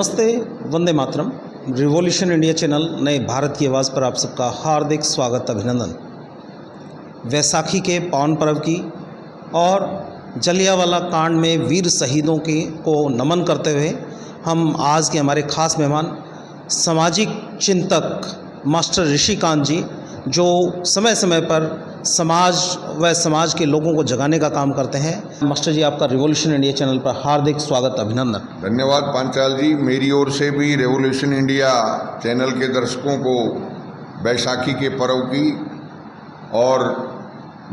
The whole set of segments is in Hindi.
नमस्ते, Vande Mataram. Revolution India channel नए भारत की आवाज़ पर आप सबका हार्दिक स्वागत, अभिनंदन। वैसाखी के पावन पर्व की और जलियांवाला कांड में वीर शहीदों को नमन करते हुए हम आज के हमारे खास मेहमान सामाजिक चिंतक मास्टर ऋषिकांत जी, जो समय समय पर समाज के लोगों को जगाने का काम करते हैं। मास्टर जी, आपका रिवॉल्यूशन इंडिया चैनल पर हार्दिक स्वागत, अभिनंदन। धन्यवाद पांचाल जी। मेरी ओर से भी रेवोल्यूशन इंडिया चैनल के दर्शकों को बैसाखी के पर्व की और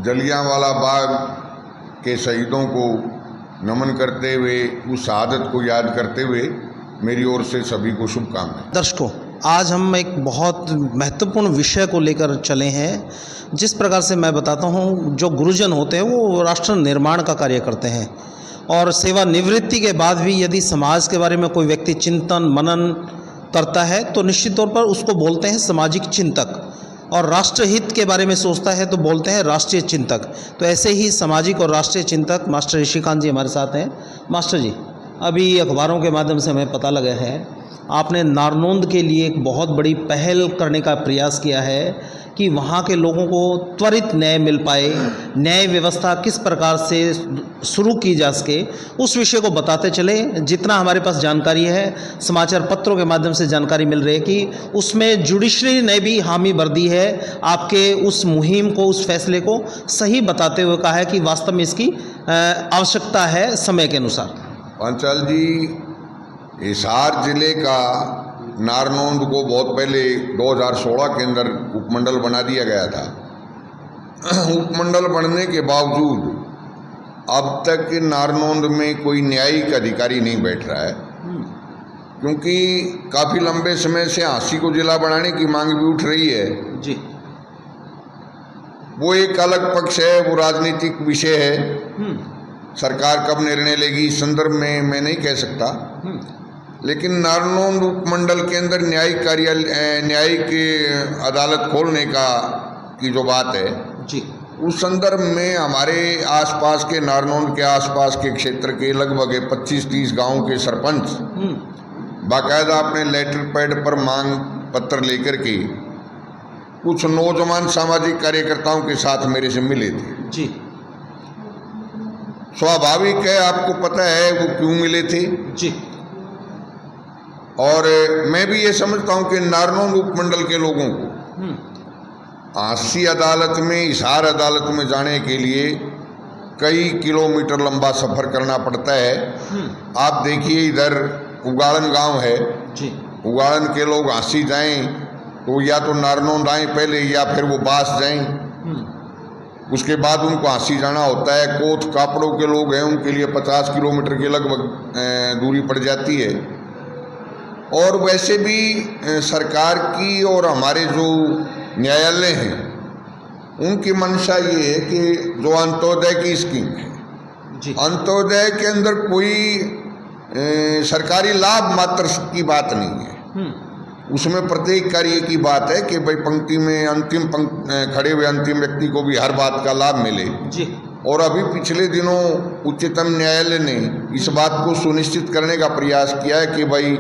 जलियांवाला बाग के शहीदों को नमन करते हुए, उस शहादत को याद करते हुए मेरी ओर से सभी को शुभकामनाएं। दर्शकों, आज हम एक बहुत महत्वपूर्ण विषय को लेकर चले हैं। जिस प्रकार से मैं बताता हूँ, जो गुरुजन होते हैं वो राष्ट्र निर्माण का कार्य करते हैं और सेवानिवृत्ति के बाद भी यदि समाज के बारे में कोई व्यक्ति चिंतन मनन करता है तो निश्चित तौर पर उसको बोलते हैं सामाजिक चिंतक, और राष्ट्रहित के बारे में सोचता है तो बोलते हैं राष्ट्रीय चिंतक। तो ऐसे ही सामाजिक और राष्ट्रीय चिंतक मास्टर ऋषिकांत जी हमारे साथ हैं। मास्टर जी, अभी अखबारों के माध्यम से हमें पता लगा है आपने नारनौंद के लिए एक बहुत बड़ी पहल करने का प्रयास किया है कि वहाँ के लोगों को त्वरित न्याय मिल पाए, न्याय व्यवस्था किस प्रकार से शुरू की जा सके, उस विषय को बताते चले। जितना हमारे पास जानकारी है, समाचार पत्रों के माध्यम से जानकारी मिल रही है कि उसमें जुडिशरी ने भी हामी भर दी है, आपके उस मुहिम को, उस फैसले को सही बताते हुए कहा है कि वास्तव में इसकी आवश्यकता है समय के अनुसार। पांचाल जी, हिसार जिले का नारनौंद को बहुत पहले 2016 के अंदर उपमंडल बना दिया गया था। उपमंडल बनने के बावजूद अब तक नारनौंद में कोई न्यायिक अधिकारी नहीं बैठ रहा है, क्योंकि काफ़ी लंबे समय से हांसी को जिला बनाने की मांग भी उठ रही है जी। वो एक अलग पक्ष है, वो राजनीतिक विषय है। सरकार कब निर्णय लेगी इस संदर्भ में मैं नहीं कह सकता, लेकिन नारनौंद उपमंडल के अंदर न्यायिक अदालत खोलने की जो बात है जी, उस संदर्भ में हमारे आसपास के, नारनौंद के आसपास के क्षेत्र के लगभग 25-30 गांवों के सरपंच बाकायदा अपने लेटर पैड पर मांग पत्र लेकर के कुछ नौजवान सामाजिक कार्यकर्ताओं के साथ मेरे से मिले थे जी। स्वाभाविक है, आपको पता है वो क्यों मिले थे जी। और मैं भी ये समझता हूं कि नारनौंद उपमंडल के लोगों को हांसी अदालत में, हिसार अदालत में जाने के लिए कई किलोमीटर लंबा सफ़र करना पड़ता है। आप देखिए, इधर उगाड़न गांव है जी। उगाड़न के लोग हांसी जाएं तो या तो नारनौंद आएँ पहले, या फिर वो बास जाएं, उसके बाद उनको हांसी जाना होता है। कोथ कापड़ों के लोग हैं, उनके लिए 50 किलोमीटर के लगभग दूरी पड़ जाती है। और वैसे भी सरकार की और हमारे जो न्यायालय हैं उनकी मंशा ये है कि जो अंत्योदय की स्कीम है, अंत्योदय के अंदर कोई सरकारी लाभ मात्र की बात नहीं है। उसमें प्रत्येक कार्य की बात है कि भाई पंक्ति में अंतिम खड़े हुए अंतिम व्यक्ति को भी हर बात का लाभ मिले जी। और अभी पिछले दिनों उच्चतम न्यायालय ने इस बात को सुनिश्चित करने का प्रयास किया है कि भाई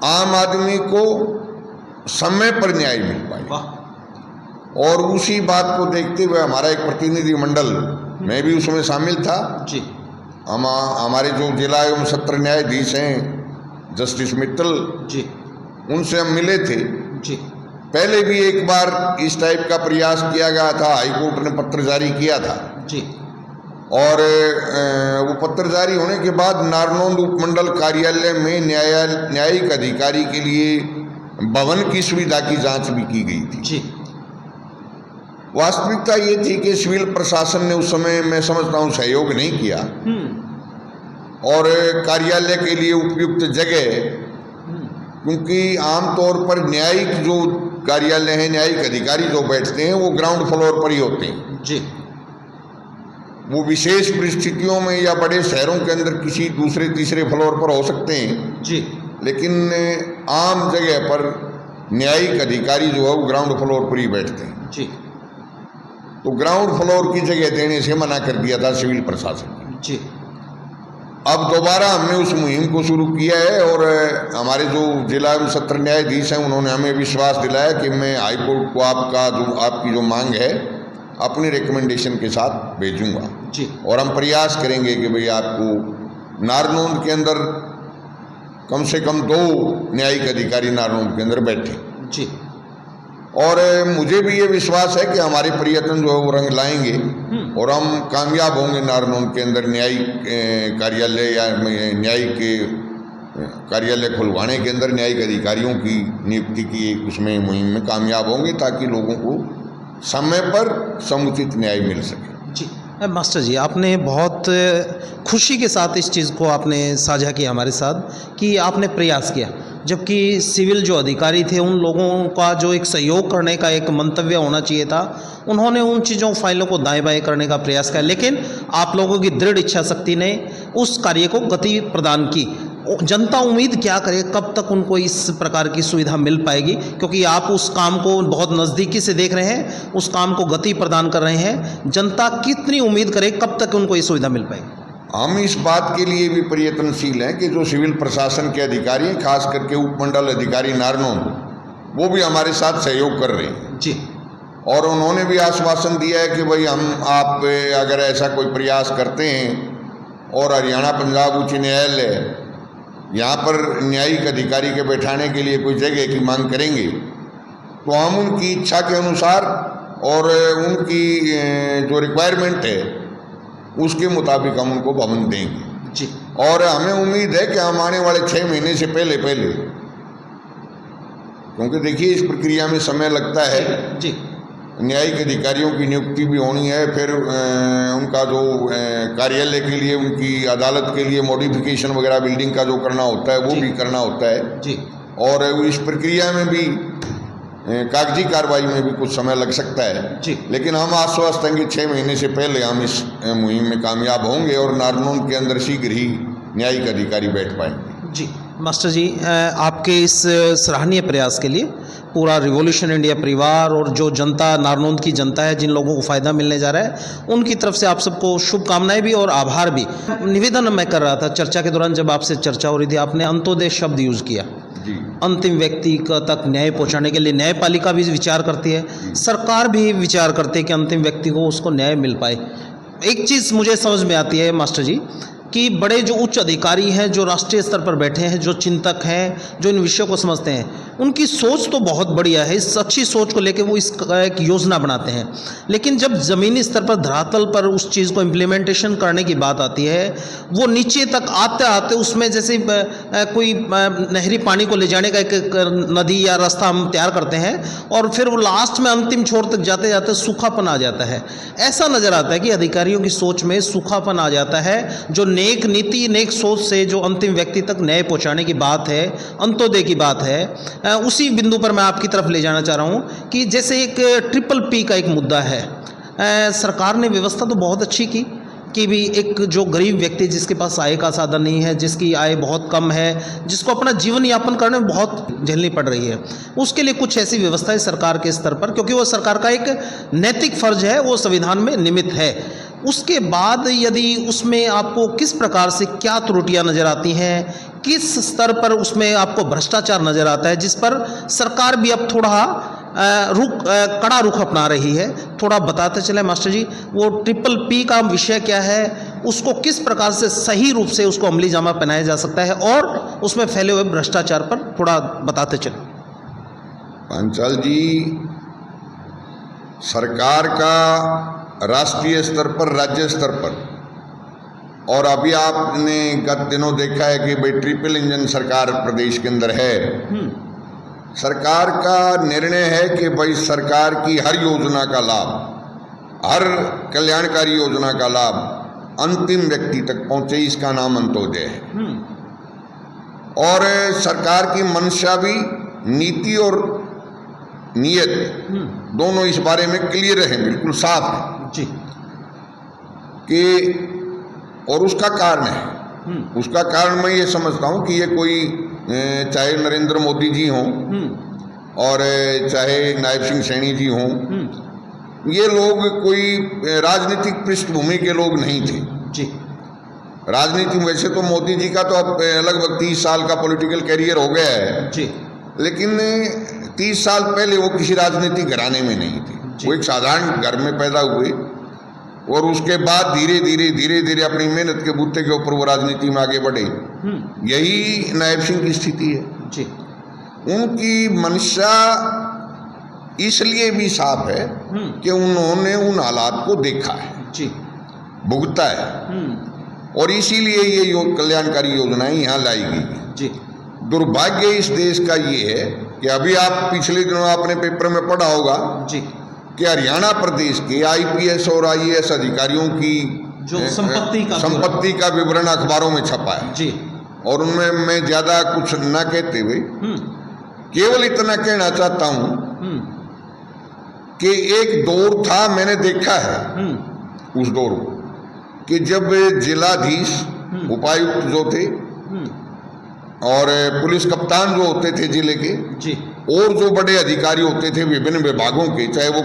आम आदमी को समय पर न्याय मिल पाए। और उसी बात को देखते हुए हमारा एक प्रतिनिधि मंडल, मैं भी उसमें शामिल था जी। हमारे जो जिला एवं सत्र न्यायाधीश हैं जस्टिस मित्तल जी, उनसे हम मिले थे जी। पहले भी एक बार इस टाइप का प्रयास किया गया था, हाईकोर्ट ने पत्र जारी किया था जी। और वो पत्र जारी होने के बाद नारनौंद उपमंडल कार्यालय में न्यायिक अधिकारी के लिए भवन की सुविधा की जांच भी की गई थी जी। वास्तविकता ये थी कि सिविल प्रशासन ने उस समय, मैं समझता हूँ, सहयोग नहीं किया और कार्यालय के लिए उपयुक्त जगह, क्योंकि आमतौर पर न्यायिक जो कार्यालय है, न्यायिक अधिकारी जो बैठते हैं वो ग्राउंड फ्लोर पर ही होते हैं जी। वो विशेष परिस्थितियों में या बड़े शहरों के अंदर किसी दूसरे तीसरे फ्लोर पर हो सकते हैं जी, लेकिन आम जगह पर न्यायिक अधिकारी जो है वो ग्राउंड फ्लोर पर ही बैठते हैं जी। तो ग्राउंड फ्लोर की जगह देने से मना कर दिया था सिविल प्रशासन जी। अब दोबारा हमने उस मुहिम को शुरू किया है और हमारे जो जिला एवं सत्र न्यायाधीश हैं उन्होंने हमें विश्वास दिलाया कि मैं हाई कोर्ट को आपकी जो मांग है अपनी रिकमेंडेशन के साथ भेजूंगा जी। और हम प्रयास करेंगे कि भाई आपको नारनौंद के अंदर कम से कम 2 न्यायिक अधिकारी नारनौंद के अंदर बैठे जी। और मुझे भी ये विश्वास है कि हमारे प्रयत्न जो है वो रंग लाएंगे और हम कामयाब होंगे नारनौंद के अंदर न्यायिक कार्यालय या न्यायिक कार्यालय खुलवाने के अंदर न्यायिक अधिकारियों की नियुक्ति की उसमें मुहिम में कामयाब होंगे ताकि लोगों को समय पर समुचित न्याय मिल सके। जी मास्टर जी, आपने बहुत खुशी के साथ इस चीज़ को आपने साझा किया हमारे साथ कि आपने प्रयास किया, जबकि सिविल जो अधिकारी थे उन लोगों का जो एक सहयोग करने का एक मंतव्य होना चाहिए था, उन्होंने उन चीज़ों फाइलों को दाएं बाएं करने का प्रयास किया, लेकिन आप लोगों की दृढ़ इच्छा शक्ति ने उस कार्य को गति प्रदान की। जनता उम्मीद क्या करे, कब तक उनको इस प्रकार की सुविधा मिल पाएगी, क्योंकि आप उस काम को बहुत नज़दीकी से देख रहे हैं, उस काम को गति प्रदान कर रहे हैं। जनता कितनी उम्मीद करे, कब तक उनको ये सुविधा मिल पाएगी? हम इस बात के लिए भी प्रयत्नशील हैं कि जो सिविल प्रशासन के अधिकारी हैं, खास करके उपमंडल अधिकारी नारनौंद, वो भी हमारे साथ सहयोग कर रहे हैं जी। और उन्होंने भी आश्वासन दिया है कि भाई आप अगर ऐसा कोई प्रयास करते हैं और हरियाणा पंजाब उच्च न्यायालय यहाँ पर न्यायिक अधिकारी के बैठाने के लिए कोई जगह की मांग करेंगे तो हम उनकी इच्छा के अनुसार और उनकी जो रिक्वायरमेंट है उसके मुताबिक हम उनको भवन देंगे जी। और हमें उम्मीद है कि हम आने वाले 6 महीने से पहले क्योंकि देखिए इस प्रक्रिया में समय लगता है जी। न्यायिक अधिकारियों की नियुक्ति भी होनी है, फिर उनका जो कार्यालय के लिए उनकी अदालत के लिए मॉडिफिकेशन वगैरह बिल्डिंग का जो करना होता है वो भी करना होता है जी। और इस प्रक्रिया में भी कागजी कार्रवाई में भी कुछ समय लग सकता है जी। लेकिन हम आश्वस्त हैं कि 6 महीने से पहले हम इस मुहिम में कामयाब होंगे और नारनौंद के अंदर शीघ्र ही न्यायिक अधिकारी बैठ पाएंगे। जी मास्टर जी, आपके इस सराहनीय प्रयास के लिए पूरा रिवॉल्यूशन इंडिया परिवार और जो जनता, नारनौंद की जनता है, जिन लोगों को फ़ायदा मिलने जा रहा है, उनकी तरफ से आप सबको शुभकामनाएं भी और आभार भी। निवेदन मैं कर रहा था चर्चा के दौरान, जब आपसे चर्चा हो रही थी, आपने अंत्योदय शब्द यूज़ किया जी। अंतिम व्यक्ति तक न्याय पहुंचाने के लिए न्यायपालिका भी विचार करती है, सरकार भी विचार करती है कि अंतिम व्यक्ति को उसको न्याय मिल पाए। एक चीज़ मुझे समझ में आती है मास्टर जी कि बड़े जो उच्च अधिकारी हैं, जो राष्ट्रीय स्तर पर बैठे हैं, जो चिंतक हैं, जो इन विषयों को समझते हैं, उनकी सोच तो बहुत बढ़िया है। इस अच्छी सोच को लेकर वो एक योजना बनाते हैं, लेकिन जब ज़मीनी स्तर पर, धरातल पर उस चीज़ को इम्प्लीमेंटेशन करने की बात आती है, वो नीचे तक आते आते उसमें जैसे कोई नहरी पानी को ले जाने का एक नदी या रास्ता हम तैयार करते हैं और फिर वो लास्ट में अंतिम छोर तक जाते जाते सूखापन आ जाता है। ऐसा नज़र आता है कि अधिकारियों की सोच में सूखापन आ जाता है। जो नेक नीति, नेक सोच से जो अंतिम व्यक्ति तक न्याय पहुंचाने की बात है, अंत्योदय की बात है, उसी बिंदु पर मैं आपकी तरफ ले जाना चाह रहा हूं कि जैसे एक ट्रिपल पी का एक मुद्दा है। सरकार ने व्यवस्था तो बहुत अच्छी की कि भी एक जो गरीब व्यक्ति, जिसके पास आय का साधन नहीं है, जिसकी आय बहुत कम है, जिसको अपना जीवन यापन करने में बहुत झेलनी पड़ रही है, उसके लिए कुछ ऐसी व्यवस्था है सरकार के स्तर पर, क्योंकि वो सरकार का एक नैतिक फर्ज है, वो संविधान में निमित है। उसके बाद यदि उसमें आपको किस प्रकार से क्या त्रुटियां नज़र आती हैं, किस स्तर पर उसमें आपको भ्रष्टाचार नज़र आता है, जिस पर सरकार भी अब थोड़ा कड़ा रुख अपना रही है, थोड़ा बताते चले मास्टर जी। वो ट्रिपल पी का विषय क्या है, उसको किस प्रकार से सही रूप से उसको अमली जामा पहनाया जा सकता है और उसमें फैले हुए भ्रष्टाचार पर थोड़ा बताते चले। पांचाल जी, सरकार का राष्ट्रीय स्तर पर, राज्य स्तर पर, और अभी आपने गत दिनों देखा है कि भाई ट्रिपल इंजन सरकार प्रदेश के अंदर है। सरकार का निर्णय है कि भाई सरकार की हर योजना का लाभ, हर कल्याणकारी योजना का लाभ अंतिम व्यक्ति तक पहुंचे, इसका नाम अंत्योदय है। और सरकार की मंशा भी, नीति और नियत दोनों इस बारे में क्लियर है, बिल्कुल साफ है जी। कि और उसका कारण है, उसका कारण मैं ये समझता हूँ कि ये कोई चाहे नरेंद्र मोदी जी हों और चाहे नायब सिंह सैनी जी हों, ये लोग कोई राजनीतिक पृष्ठभूमि के लोग नहीं थे जी। राजनीति में वैसे तो मोदी जी का तो अब लगभग 30 साल का पॉलिटिकल कैरियर हो गया है जी, लेकिन 30 साल पहले वो किसी राजनीतिक घराने में नहीं थे। वो एक साधारण घर में पैदा हुए और उसके बाद धीरे धीरे अपनी मेहनत के बूते के ऊपर वो राजनीति में आगे बढ़े। यही नायब सिंह की स्थिति है जी। उनकी मंशा इसलिए भी साफ है कि उन्होंने उन हालात को देखा है जी, भुगता है और इसीलिए ये कल्याणकारी योजनाएं यहाँ लाई गई जी। दुर्भाग्य इस देश का ये है कि अभी आप पिछले दिनों आपने पेपर में पढ़ा होगा जी कि हरियाणा प्रदेश के आईपीएस और आईएएस अधिकारियों की जो संपत्ति का विवरण अखबारों में छपा है जी, और उनमें मैं ज्यादा कुछ न कहते हुए केवल इतना कहना चाहता हूं कि एक दौर था, मैंने देखा है उस दौर को, कि जब जिलाधीश उपायुक्त जो थे और पुलिस कप्तान जो होते थे जिले के जी, और जो बड़े अधिकारी होते थे विभिन्न विभागों के, चाहे वो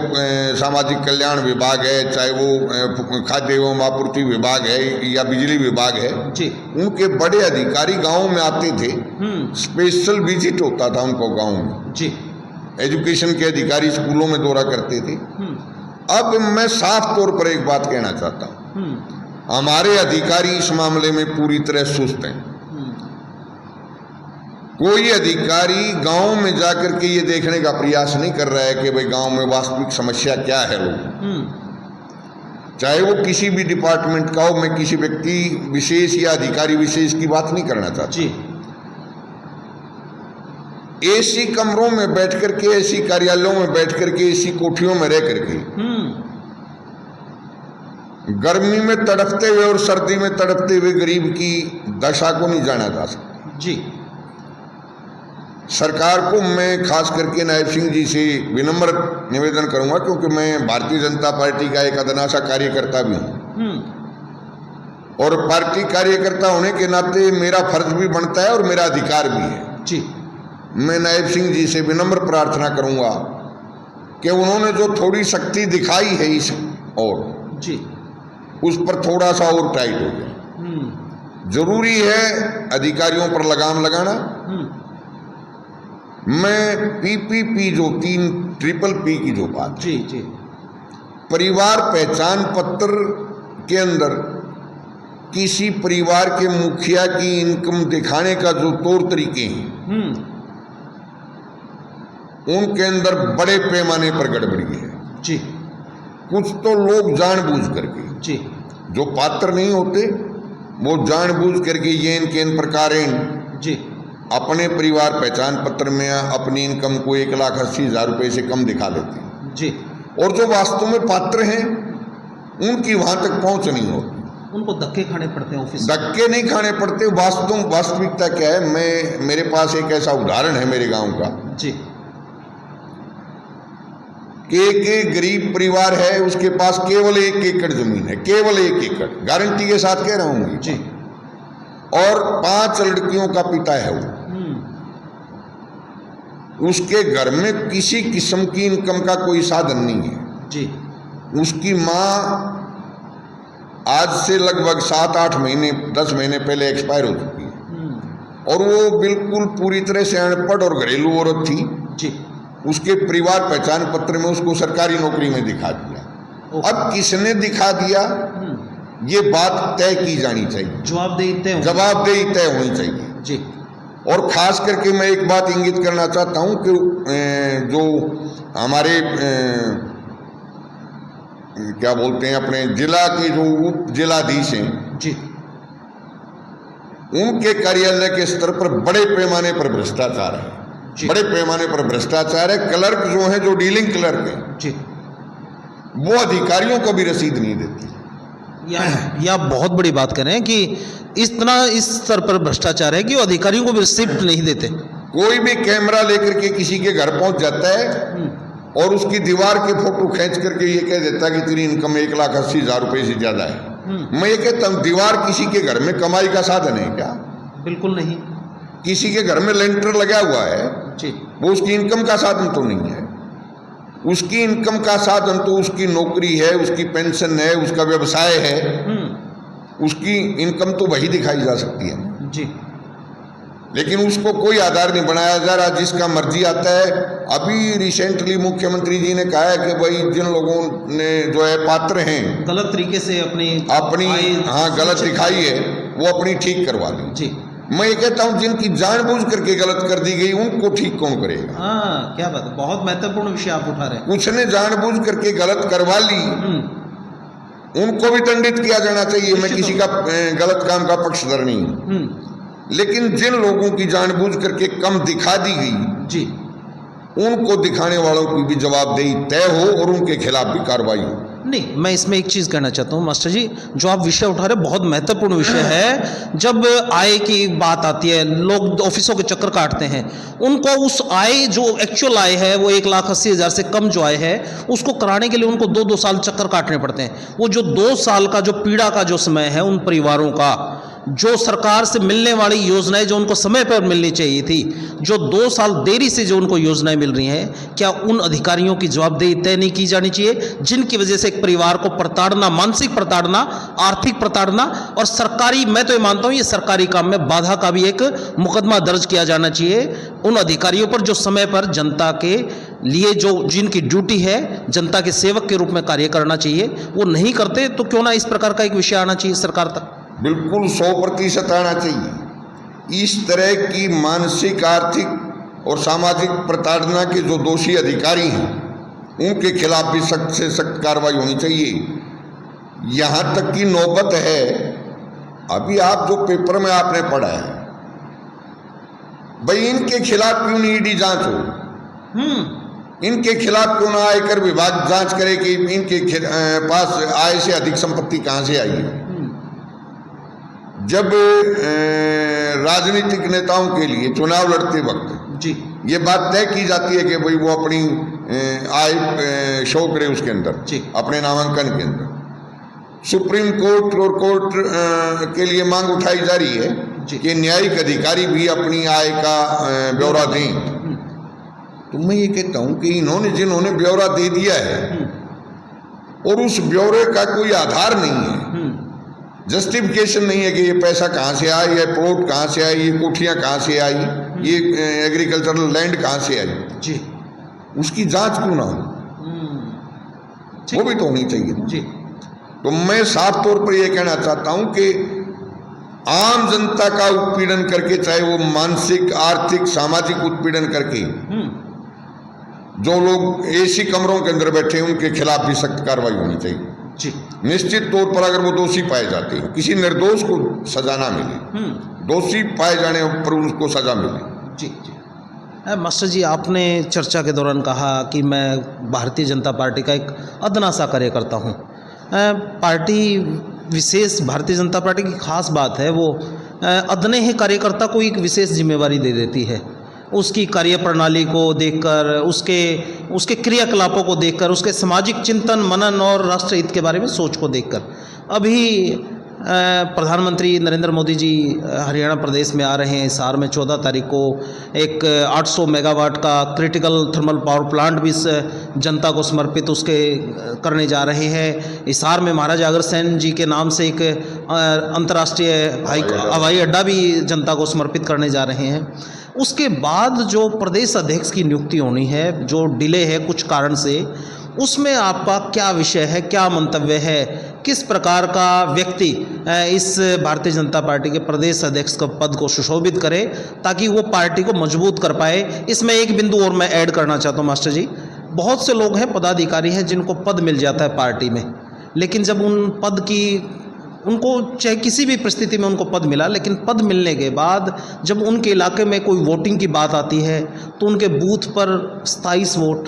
सामाजिक कल्याण विभाग है, चाहे वो खाद्य एवं आपूर्ति विभाग है या बिजली विभाग है जी, उनके बड़े अधिकारी गांव में आते थे। स्पेशल विजिट होता था उनको गांव में जी। एजुकेशन के अधिकारी स्कूलों में दौरा करते थे। अब मैं साफ तौर पर एक बात कहना चाहता हूं, हमारे अधिकारी इस मामले में पूरी तरह सुस्त हैं। कोई अधिकारी गांव में जाकर के ये देखने का प्रयास नहीं कर रहा है कि भाई गांव में वास्तविक समस्या क्या है लोग, चाहे वो किसी भी डिपार्टमेंट का हो। मैं किसी व्यक्ति विशेष या अधिकारी विशेष की बात नहीं करना चाहता जी। एसी कमरों में बैठ करके, एसी कार्यालयों में बैठ करके, एसी कोठियों में रह करके गर्मी में तड़पते हुए और सर्दी में तड़पते हुए गरीब की दशा को नहीं जाना जा सकता जी। सरकार को मैं खास करके नायब सिंह जी से विनम्र निवेदन करूंगा, क्योंकि मैं भारतीय जनता पार्टी का एक अदना सा कार्यकर्ता भी हूं और पार्टी कार्यकर्ता होने के नाते मेरा फर्ज भी बनता है और मेरा अधिकार भी है जी। मैं नायब सिंह जी से विनम्र प्रार्थना करूंगा कि उन्होंने जो थोड़ी शक्ति दिखाई है इस और जी, उस पर थोड़ा सा और टाइट हो जाए। जरूरी है अधिकारियों पर लगाम लगाना। मैं पीपीपी जो 3PPP की जो बात जी जी, परिवार पहचान पत्र के अंदर किसी परिवार के मुखिया की इनकम दिखाने का जो तौर तरीके हैं उनके अंदर बड़े पैमाने पर गड़बड़ी है जी। कुछ तो लोग जानबूझ करके जी, जो पात्र नहीं होते वो जानबूझ करके ये इन प्रकार जी अपने परिवार पहचान पत्र में अपनी इनकम को 1,80,000 रुपये से कम दिखा लेते हैं जी, और जो वास्तव में पात्र हैं उनकी वहां तक पहुंच नहीं होती। उनको धक्के खाने पड़ते हैं ऑफिस। धक्के नहीं खाने पड़ते। वास्तविकता क्या है, मेरे पास एक ऐसा उदाहरण है मेरे गांव का जी, कि एक गरीब परिवार है, उसके पास केवल 1 एकड़ जमीन है, केवल 1 एकड़, गारंटी के साथ कह रहा हूं जी, और 5 लड़कियों का पिता है वो। उसके घर में किसी किस्म की इनकम का कोई साधन नहीं है जी। उसकी माँ आज से लगभग 7-8 महीने 10 महीने पहले एक्सपायर हो चुकी है और वो बिल्कुल पूरी तरह से अनपढ़ और घरेलू औरत थी जी। उसके परिवार पहचान पत्र में उसको सरकारी नौकरी में दिखा दिया। अब किसने दिखा दिया ये बात तय की जानी चाहिए, जवाबदेही तय होनी चाहिए जी। और खास करके मैं एक बात इंगित करना चाहता हूं कि जो हमारे क्या बोलते हैं अपने जिला के जो उप जिलाधीश हैं जी, उनके कार्यालय के स्तर पर बड़े पैमाने पर भ्रष्टाचार है, बड़े पैमाने पर भ्रष्टाचार है। क्लर्क जो है, जो डीलिंग क्लर्क है जी, वो अधिकारियों को भी रसीद नहीं देती। या बहुत बड़ी बात कर रहे हैं कि इस स्तर पर भ्रष्टाचार है कि वो अधिकारियों को भी रिसिप्ट नहीं देते। कोई भी कैमरा लेकर के किसी के घर पहुंच जाता है और उसकी दीवार के फोटो खींच करके ये कह देता है कि तेरी इनकम 1,80,000 रुपये से ज्यादा है। मैं ये कहता हूँ दीवार किसी के घर में कमाई का साधन है क्या? बिल्कुल नहीं। किसी के घर में लेंटर लगा हुआ है जी, वो उसकी इनकम का साधन तो नहीं है। उसकी इनकम का साधन तो उसकी नौकरी है, उसकी पेंशन है, उसका व्यवसाय है। उसकी इनकम तो वही दिखाई जा सकती है जी। लेकिन उसको कोई आधार नहीं बनाया जा रहा, जिसका मर्जी आता है। अभी रिसेंटली मुख्यमंत्री जी ने कहा है कि भाई जिन लोगों ने जो है पात्र हैं, गलत तरीके से अपनी हाँ गलत दिखाई है, वो अपनी ठीक करवा ली। जी। मैं ये कहता हूँ जिनकी जानबूझ करके गलत कर दी गई उनको ठीक कौन करेगा? हाँ, क्या बात है, बहुत महत्वपूर्ण विषय आप उठा रहे हैं। कुछ ने जानबूझ करके गलत करवा ली, उनको भी दंडित किया जाना चाहिए। मैं किसी का गलत काम का पक्षधर नहीं हूं, लेकिन जिन लोगों की जानबूझ करके कम दिखा दी गई जी, उनको दिखाने वालों की भी जवाबदेही तय हो और उनके खिलाफ भी कार्रवाई हो। नहीं, मैं इसमें एक चीज़ कहना चाहता हूँ मास्टर जी, जो आप विषय उठा रहे हैं बहुत महत्वपूर्ण विषय है। जब आय की बात आती है, लोग ऑफिसों के चक्कर काटते हैं, उनको उस आय जो एक्चुअल आय है वो 1,80,000 से कम जो आय है उसको कराने के लिए उनको 2-2 साल चक्कर काटने पड़ते हैं। वो जो 2 साल का जो पीड़ा का जो समय है उन परिवारों का, जो सरकार से मिलने वाली योजनाएं जो उनको समय पर मिलनी चाहिए थी, जो 2 साल देरी से जो उनको योजनाएं मिल रही हैं, क्या उन अधिकारियों की जवाबदेही तय नहीं की जानी चाहिए, जिनकी वजह से एक परिवार को प्रताड़ना, मानसिक प्रताड़ना, आर्थिक प्रताड़ना और सरकारी, मैं तो ये मानता हूं ये सरकारी काम में बाधा का भी एक मुकदमा दर्ज किया जाना चाहिए उन अधिकारियों पर जो समय पर जनता के लिए जो जिनकी ड्यूटी है जनता के सेवक के रूप में कार्य करना चाहिए, वो नहीं करते। तो क्यों ना इस प्रकार का एक विषय आना चाहिए सरकार तक। बिल्कुल 100% आना चाहिए। इस तरह की मानसिक, आर्थिक और सामाजिक प्रताड़ना के जो दोषी अधिकारी हैं उनके खिलाफ भी सख्त से सख्त कार्रवाई होनी चाहिए। यहाँ तक की नौबत है, अभी आप जो पेपर में आपने पढ़ा है, भाई इनके खिलाफ क्यों नहीं ईडी जांच हो? इनके खिलाफ क्यों ना आयकर विभाग जांच करे कि इनके पास आय से अधिक संपत्ति कहां से आई है? जब राजनीतिक नेताओं के लिए चुनाव लड़ते वक्त जी, ये बात तय की जाती है कि भाई वो अपनी आय शो करे उसके अंदर, अपने नामांकन के अंदर, सुप्रीम कोर्ट और कोर्ट के लिए मांग उठाई जा रही है कि न्यायिक अधिकारी भी अपनी आय का ब्यौरा दें। तो मैं ये कहता हूं कि इन्होंने जिन्होंने ब्यौरा दे दिया है और उस ब्यौरे का कोई आधार नहीं है, जस्टिफिकेशन नहीं है कि ये पैसा कहाँ से आया, ये प्लॉट कहाँ से आई, ये कोठियाँ कहाँ से आई, ये एग्रीकल्चरल लैंड कहाँ से आई जी, उसकी जांच क्यों ना हो? वो भी तो होनी चाहिए जी। तो मैं साफ तौर पर ये कहना चाहता हूं कि आम जनता का उत्पीड़न करके, चाहे वो मानसिक, आर्थिक, सामाजिक उत्पीड़न करके जो लोग एसी कमरों के अंदर बैठे हैं उनके खिलाफ भी सख्त कार्रवाई होनी चाहिए जी। निश्चित तौर पर अगर वो दोषी पाए जाते हैं, किसी निर्दोष को सजा ना मिले, दोषी पाए जाने पर उसको सजा मिले जी। मास्टर जी, आपने चर्चा के दौरान कहा कि मैं भारतीय जनता पार्टी का एक अदना सा कार्यकर्ता हूँ। पार्टी विशेष, भारतीय जनता पार्टी की खास बात है वो अदने ही कार्यकर्ता को एक विशेष जिम्मेवारी दे देती है। उसकी कार्यप्रणाली को देखकर, उसके क्रियाकलापों को देखकर, उसके सामाजिक चिंतन, मनन और राष्ट्रहित के बारे में सोच को देखकर। अभी प्रधानमंत्री नरेंद्र मोदी जी हरियाणा प्रदेश में आ रहे हैं। हिसार में 14 तारीख को एक 800 मेगावाट का क्रिटिकल थर्मल पावर प्लांट भी जनता को समर्पित उसके करने जा रहे हैं। हिसार में महाराजा अग्रसेन जी के नाम से एक अंतर्राष्ट्रीय हवाई अड्डा भी जनता को समर्पित करने जा रहे हैं। उसके बाद जो प्रदेश अध्यक्ष की नियुक्ति होनी है, जो डिले है कुछ कारण से, उसमें आपका क्या विषय है, क्या मंतव्य है? किस प्रकार का व्यक्ति इस भारतीय जनता पार्टी के प्रदेश अध्यक्ष का पद को सुशोभित करे ताकि वो पार्टी को मजबूत कर पाए? इसमें एक बिंदु और मैं ऐड करना चाहता हूँ मास्टर जी। बहुत से लोग हैं, पदाधिकारी हैं, जिनको पद मिल जाता है पार्टी में, लेकिन जब उन पद की, उनको चाहे किसी भी परिस्थिति में उनको पद मिला, लेकिन पद मिलने के बाद जब उनके इलाके में कोई वोटिंग की बात आती है तो उनके बूथ पर 27 वोट,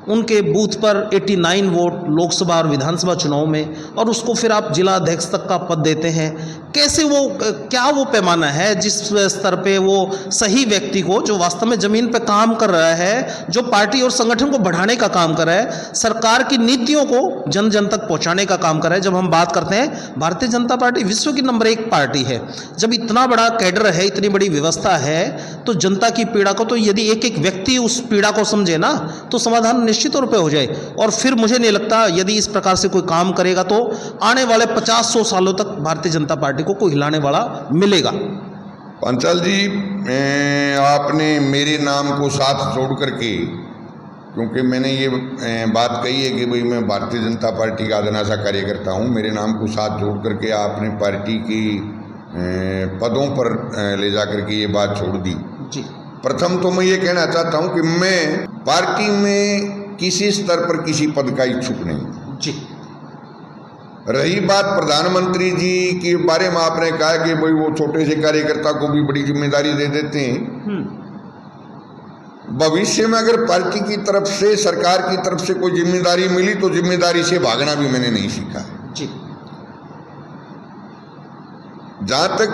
उनके बूथ पर 89 वोट लोकसभा और विधानसभा चुनाव में, और उसको फिर आप जिला अध्यक्ष तक का पद देते हैं। कैसे वो क्या वो पैमाना है जिस स्तर पे वो सही व्यक्ति को जो वास्तव में ज़मीन पे काम कर रहा है, जो पार्टी और संगठन को बढ़ाने का काम कर रहा है, सरकार की नीतियों को जन जन तक पहुंचाने का काम कर रहा है। जब हम बात करते हैं भारतीय जनता पार्टी विश्व की नंबर 1 पार्टी है, जब इतना बड़ा कैडर है, इतनी बड़ी व्यवस्था है, तो जनता की पीड़ा को तो यदि एक एक व्यक्ति उस पीड़ा को समझे ना तो समाधान निश्चित तौर पर हो जाए। और फिर मुझे नहीं लगता यदि इस प्रकार से कोई काम करेगा तो आने वाले 50-100 सालों तक भारतीय जनता पार्टी को कोई हिलाने वाला मिलेगा। पांचाल जी, आपने मेरे नाम को साथ जोड़ करके, क्योंकि मैंने ये बात कही है कि भाई मैं भारतीय जनता पार्टी का अदना-सा कार्यकर्ता हूँ, मेरे नाम को साथ जोड़ करके आपने पार्टी की पदों पर ले जा करके ये बात छोड़ दी जी। प्रथम तो मैं ये कहना चाहता हूँ कि मैं पार्टी में किसी स्तर पर किसी पद का इच्छुक नहीं जी। रही बात प्रधानमंत्री जी के बारे में, आपने कहा कि भाई वो छोटे से कार्यकर्ता को भी बड़ी जिम्मेदारी दे देते हैं। भविष्य में अगर पार्टी की तरफ से, सरकार की तरफ से कोई जिम्मेदारी मिली तो जिम्मेदारी से भागना भी मैंने नहीं सीखा जी। जहां तक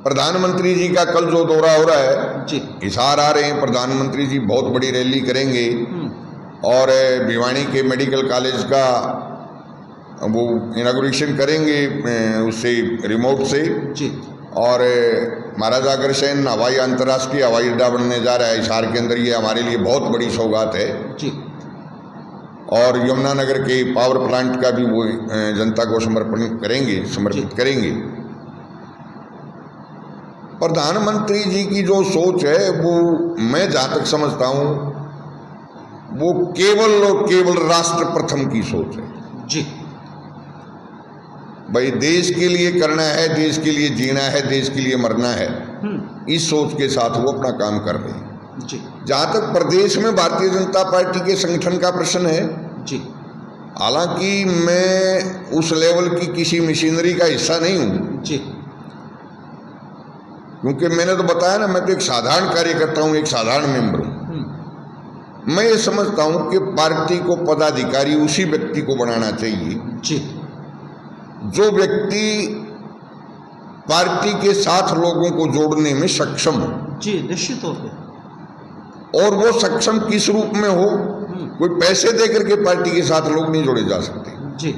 प्रधानमंत्री जी का कल जो दौरा हो रहा है जी, इशार आ रहे हैं प्रधानमंत्री जी बहुत बड़ी रैली करेंगे और भिवानी के मेडिकल कॉलेज का वो इनाग्रेशन करेंगे उससे रिमोट से जी। और महाराजा अग्रसेन अंतर्राष्ट्रीय हवाई अड्डा बनने जा रहा है हिसार के अंदर। ये हमारे लिए बहुत बड़ी सौगात है जी। और यमुनानगर के पावर प्लांट का भी वो जनता को समर्पित करेंगे। प्रधानमंत्री जी की जो सोच है वो मैं जहाँ तक समझता हूँ वो केवल और केवल राष्ट्र प्रथम की सोच है जी। भाई देश के लिए करना है, देश के लिए जीना है, देश के लिए मरना है, इस सोच के साथ वो अपना काम कर रहे हैं जी। जहाँ तक प्रदेश में भारतीय जनता पार्टी के संगठन का प्रश्न है जी, हालांकि मैं उस लेवल की किसी मशीनरी का हिस्सा नहीं हूँ जी। क्योंकि मैंने तो बताया ना, मैं तो एक साधारण कार्यकर्ता हूँ, एक साधारण मेंबर हूँ। मैं ये समझता हूँ कि पार्टी को पदाधिकारी उसी व्यक्ति को बनाना चाहिए जी, जो व्यक्ति पार्टी के साथ लोगों को जोड़ने में सक्षम हो जी, निश्चित तौर पे। और वो सक्षम किस रूप में हो, कोई पैसे देकर के पार्टी के साथ लोग नहीं जोड़े जा सकते जी।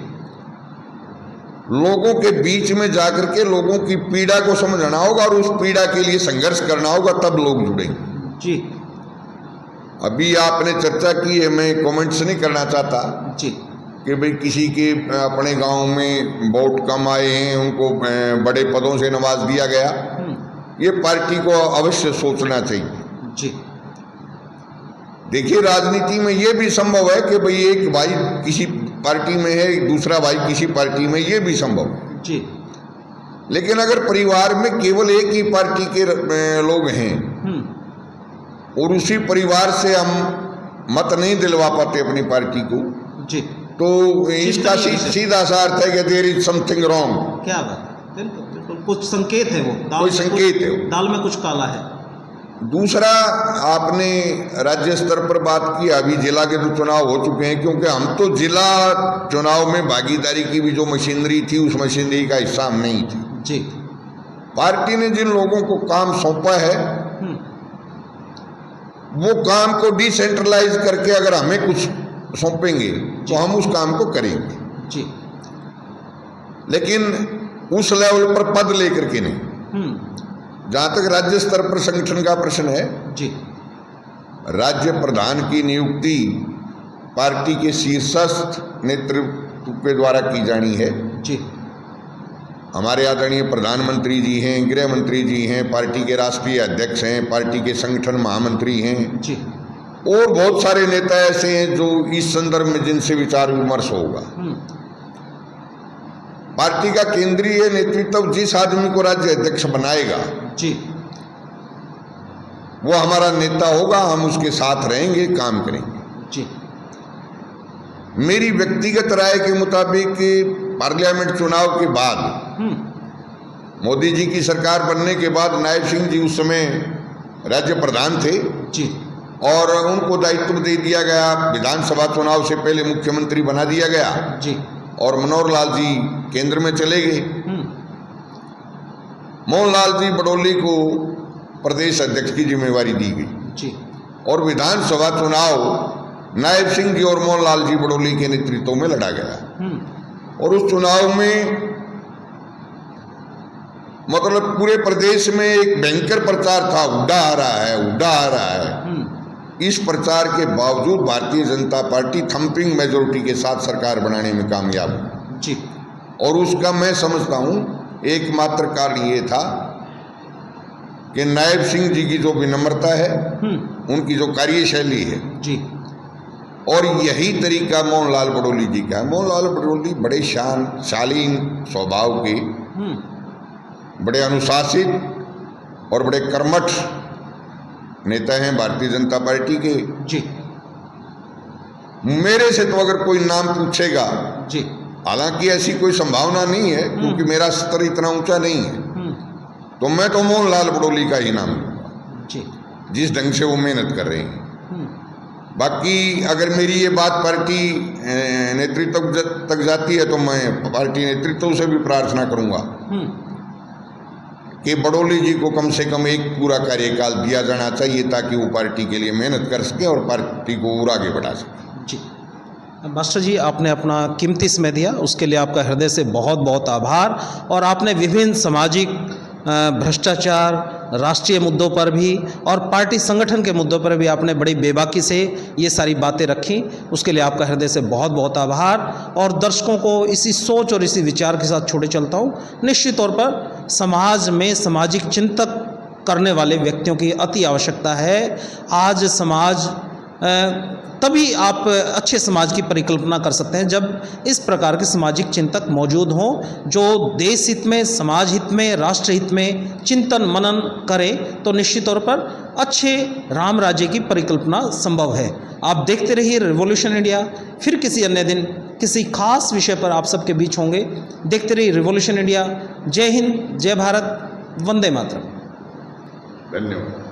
लोगों के बीच में जाकर के लोगों की पीड़ा को समझना होगा और उस पीड़ा के लिए संघर्ष करना होगा, तब लोग जुड़ेंगे जी। अभी आपने चर्चा की है, मैं कमेंट्स नहीं करना चाहता जी कि भाई किसी के अपने गांव में वोट कम आए हैं, उनको बड़े पदों से नवाज दिया गया। ये पार्टी को अवश्य सोचना चाहिए जी। देखिए राजनीति में ये भी संभव है कि भाई एक भाई किसी पार्टी में है, दूसरा भाई किसी पार्टी में, ये भी संभव है जी। लेकिन अगर परिवार में केवल एक ही पार्टी के लोग हैं और उसी परिवार से हम मत नहीं दिलवा पाते अपनी पार्टी को जी, तो इसका सीधा सा अर्थ है कि देयर इज समथिंग रॉन्ग। क्या बात है, बिल्कुल बिल्कुल, कुछ संकेत है वो, कोई संकेत है, दाल में कुछ काला है। दूसरा, आपने राज्य स्तर पर बात की, अभी जिला के जो चुनाव हो चुके हैं, क्योंकि हम तो जिला चुनाव में भागीदारी की भी जो मशीनरी थी उस मशीनरी का हिस्सा हम नहीं थे जी। पार्टी ने जिन लोगों को काम सौंपा है वो काम को डिसेंट्रलाइज करके अगर हमें कुछ सौंपेंगे तो हम उस काम को करेंगे जी, लेकिन उस लेवल पर पद लेकर के नहीं। जहाँ तक राज्य स्तर पर संगठन का प्रश्न है जी, राज्य प्रधान की नियुक्ति पार्टी के शीर्षस्थ नेतृत्व के द्वारा की जानी है जी। हमारे आदरणीय प्रधानमंत्री जी हैं, गृह मंत्री जी हैं, पार्टी के राष्ट्रीय अध्यक्ष हैं, पार्टी के संगठन महामंत्री हैं जी, और बहुत सारे नेता ऐसे हैं जो इस संदर्भ में जिनसे विचार विमर्श होगा। पार्टी का केंद्रीय नेतृत्व जिस आदमी को राज्य अध्यक्ष बनाएगा जी, वो हमारा नेता होगा, हम उसके साथ रहेंगे, काम करेंगे जी। मेरी व्यक्तिगत राय के मुताबिक पार्लियामेंट चुनाव के बाद मोदी जी की सरकार बनने के बाद नायब सिंह जी उस समय राज्य प्रधान थे जी, और उनको दायित्व दे दिया गया, विधानसभा चुनाव से पहले मुख्यमंत्री बना दिया गया जी, और मनोहर लाल जी केंद्र में चले गए। मोहनलाल जी बडोली को प्रदेश अध्यक्ष की जिम्मेवारी दी गई जी। और विधानसभा चुनाव नायब सिंह जी और मोहनलाल जी बडोली के नेतृत्व में लड़ा गया। और उस चुनाव में मतलब पूरे प्रदेश में एक भयंकर प्रचार था, हुड्डा आ रहा है, हुड्डा आ रहा है। इस प्रचार के बावजूद Bharatiya Janata party thumping majority के साथ सरकार बनाने में कामयाब हुई जी। और उसका मैं समझता हूं एकमात्र कारण ये था कि नायब सिंह जी की जो विनम्रता है, उनकी जो कार्यशैली है जी, और यही तरीका मोहनलाल बडोली जी का है। मोहनलाल बडोली बड़े शालीन स्वभाव के, बड़े अनुशासित और बड़े कर्मठ नेता हैं भारतीय जनता पार्टी के जी। मेरे से तो अगर कोई नाम पूछेगा जी, हालांकि ऐसी कोई संभावना नहीं है क्योंकि मेरा स्तर इतना ऊंचा नहीं है, तो मैं तो मोहनलाल बडोली का ही नाम लूंगा जी, जिस ढंग से वो मेहनत कर रहे हैं। बाकी अगर मेरी ये बात पार्टी नेतृत्व तक जाती है तो मैं पार्टी नेतृत्व से भी प्रार्थना करूंगा कि बडोली जी को कम से कम एक पूरा कार्यकाल दिया जाना चाहिए ताकि वो पार्टी के लिए मेहनत कर सके और पार्टी को और आगे बढ़ा सके। जी। मास्टर जी, आपने अपना कीमती समय दिया, उसके लिए आपका हृदय से बहुत बहुत आभार। और आपने विभिन्न सामाजिक भ्रष्टाचार, राष्ट्रीय मुद्दों पर भी और पार्टी संगठन के मुद्दों पर भी आपने बड़ी बेबाकी से ये सारी बातें रखी, उसके लिए आपका हृदय से बहुत बहुत आभार। और दर्शकों को इसी सोच और इसी विचार के साथ छोड़े चलता हूँ। निश्चित तौर पर समाज में सामाजिक चिंतक करने वाले व्यक्तियों की अति आवश्यकता है। आज समाज तभी आप अच्छे समाज की परिकल्पना कर सकते हैं जब इस प्रकार के सामाजिक चिंतक मौजूद हों जो देश हित में, समाज हित में, राष्ट्र हित में चिंतन मनन करें, तो निश्चित तौर पर अच्छे राम राज्य की परिकल्पना संभव है। आप देखते रहिए रिवॉल्यूशन इंडिया। फिर किसी अन्य दिन किसी खास विषय पर आप सबके बीच होंगे। देखते रहिए रिवॉल्यूशन इंडिया। जय हिंद, जय भारत, वंदे मातरम। धन्यवाद।